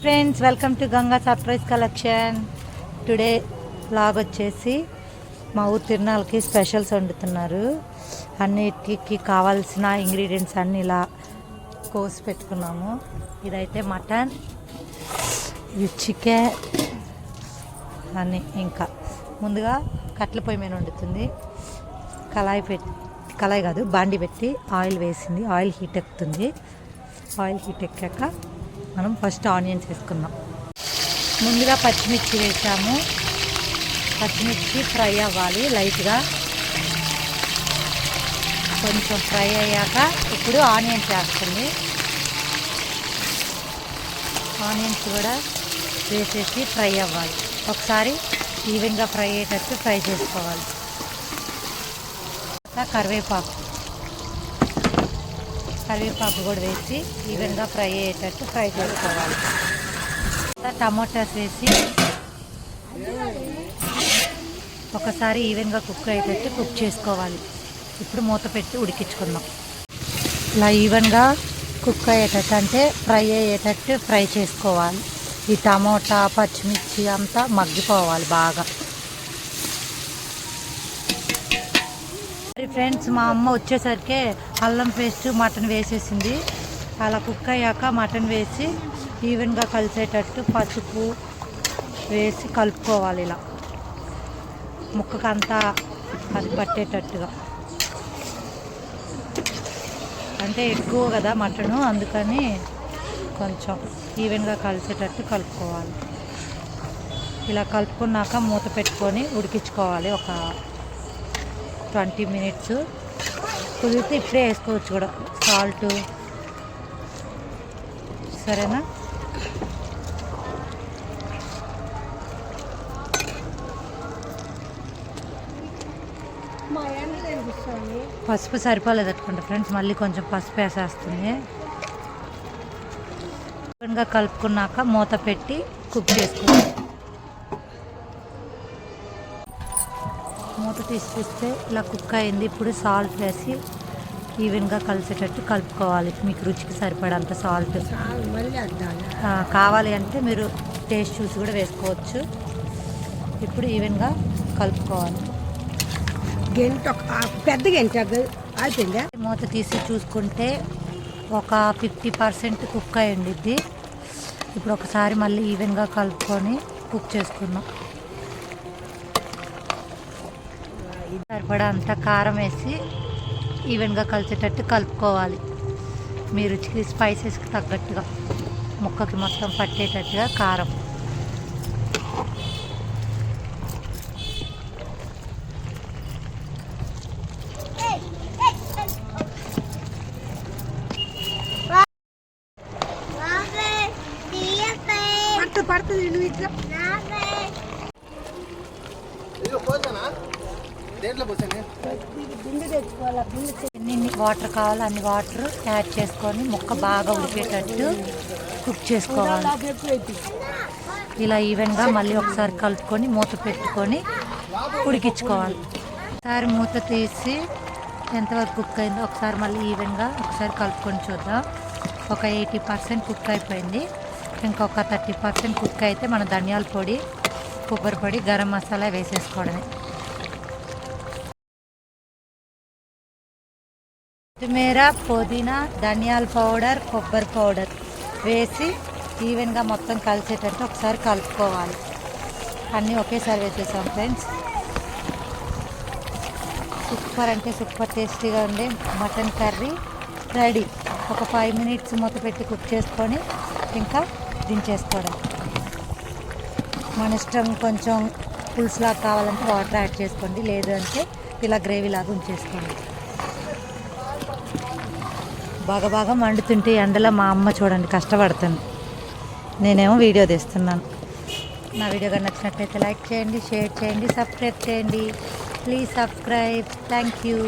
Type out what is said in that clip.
Friends, welcome to Ganga surprise collection. Today vlog వచ్చేసి మా ఊరు తిరునాళ్ళకి స్పెషల్స్ వండుతున్నారు. అన్నిటికి కావాల్సిన ఇంగ్రీడియంట్స్ అన్నీ ఇలా కోసి పెట్టుకున్నాము. ఇదైతే మటన్, ఇది చికెన్ అని. ఇంకా ముందుగా కట్టెల పొయ్యి మీద వండుతుంది. కళాయి కాదు, బాండి పెట్టి ఆయిల్ వేసింది. ఆయిల్ హీట్ ఎక్కుతుంది. ఆయిల్ హీట్ ఎక్కాక మనం ఫస్ట్ ఆనియన్స్ వేసుకుందాం. ముందుగా పచ్చిమిర్చి వేసాము. పచ్చిమిర్చి ఫ్రై అవ్వాలి లైట్గా. కొంచెం ఫ్రై అయ్యాక ఇప్పుడు ఆనియన్స్ వేస్తుంది. ఆనియన్స్ కూడా వేసేసి ఫ్రై అవ్వాలి. ఒకసారి ఈవెన్గా ఫ్రై అయ్యేటట్టు ఫ్రై చేసుకోవాలి. కరివేపాకు కూడా వేసి ఈవెన్గా ఫ్రై అయ్యేటట్టు ఫ్రై చేసుకోవాలి. టమాటాస్ వేసి ఒకసారి ఈవెన్గా కుక్ అయ్యేటట్టు కుక్ చేసుకోవాలి. ఇప్పుడు మూత పెట్టి ఉడికించుకుందాం. ఇలా ఈవెన్గా కుక్ అయ్యేటట్టు అంటే ఫ్రై అయ్యేటట్టు ఫ్రై చేసుకోవాలి. ఈ టమోటా పచ్చిమిర్చి అంతా మగ్గిపోవాలి బాగా. ఫ్రెండ్స్, మా అమ్మ వచ్చేసరికి అల్లం పేస్ట్ మటన్ వేసేసింది. అలా కుక్ అయ్యాక మటన్ వేసి ఈవెన్గా కలిసేటట్టు పసుపు వేసి కలుపుకోవాలి. ఇలా ముక్కకంతా అది పట్టేటట్టుగా. అంటే ఎక్కువ కదా మటను, అందుకని కొంచెం ఈవెన్గా కలిసేటట్టు కలుపుకోవాలి. ఇలా కలుపుకున్నాక మూత పెట్టుకొని ఉడికించుకోవాలి. ఒక 20 minutes. కుదిరితే ఇప్పుడే వేసుకోవచ్చు కూడా సాల్ట్. సరేనా? పసుపు సరిపోలేదు అనుకుంటా ఫ్రెండ్స్, మళ్ళీ కొంచెం పసుపు వేసేస్తుంది. కలుపుకున్నాక మూత పెట్టి కుక్ చేసుకోవాలి. మూత తీసి చూస్తే ఇలా కుక్ అయింది. ఇప్పుడు సాల్ట్ వేసి ఈవెన్గా కలిసేటట్టు కలుపుకోవాలి. మీకు రుచికి సరిపడంత సాల్ట్ కావాలి అంటే మీరు టేస్ట్ చూసి కూడా వేసుకోవచ్చు. ఇప్పుడు ఈవెన్గా కలుపుకోవాలి. మూత తీసి చూసుకుంటే ఒక 50% కుక్ అయి ఉండిద్ది. ఇప్పుడు ఒకసారి మళ్ళీ ఈవెన్గా కలుపుకొని కుక్ చేసుకుందాం. సరిపడా అంత కారం వేసి ఈవెన్గా కలిసేటట్టు కలుపుకోవాలి. మీ రుచికి స్పైసెస్కి తగ్గట్టుగా ముక్కకి మొత్తం పట్టేటట్టుగా కారం. ఎన్ని వాటర్ కావాలో అన్ని వాటర్ యాడ్ చేసుకొని ముక్క బాగా ఉడికేటట్టు కుక్ చేసుకోవాలి. ఇలా ఈవెన్గా మళ్ళీ ఒకసారి కలుపుకొని మూత పెట్టుకొని ఉడికించుకోవాలి. ఒకసారి మూత తీసి ఎంతవరకు కుక్ అయిందో ఒకసారి మళ్ళీ ఈవెన్గా ఒకసారి కలుపుకొని చూద్దాం. ఒక 80% కుక్ అయిపోయింది. ఇంకొక 30% కుక్ అయితే మన ధనియాల పొడి, కొబ్బరి పొడి, గరం మసాలా వేసేసుకోవడమే. కొత్తిమీర, పుదీనా, ధనియాల పౌడర్, కొబ్బరి పౌడర్ వేసి ఈవెన్గా మొత్తం కలిసేటట్టు ఒకసారి కలుపుకోవాలి. అన్నీ ఒకేసారి వేసేసాం ఫ్రెండ్స్. సూపర్ అంటే సూపర్ టేస్టీగా ఉండే మటన్ కర్రీ రెడీ. ఒక 5 minutes మూత పెట్టి కుక్ చేసుకొని ఇంకా దించేసుకోవడం. మన ఇష్టం. కొంచెం పులుసులాగా కావాలంటే వాటర్ యాడ్ చేసుకోండి, లేదు అంటే ఇలా గ్రేవీ లాగా ఉంచేసుకోండి. బాగా మండుతుంటే ఎండలో మా అమ్మ చూడండి కష్టపడుతుంది. నేనేమో వీడియో తీస్తున్నాను. నా వీడియో కానీ నచ్చినట్లయితే లైక్ చేయండి, షేర్ చేయండి, సబ్స్క్రైబ్ చేయండి. Please subscribe. Thank you.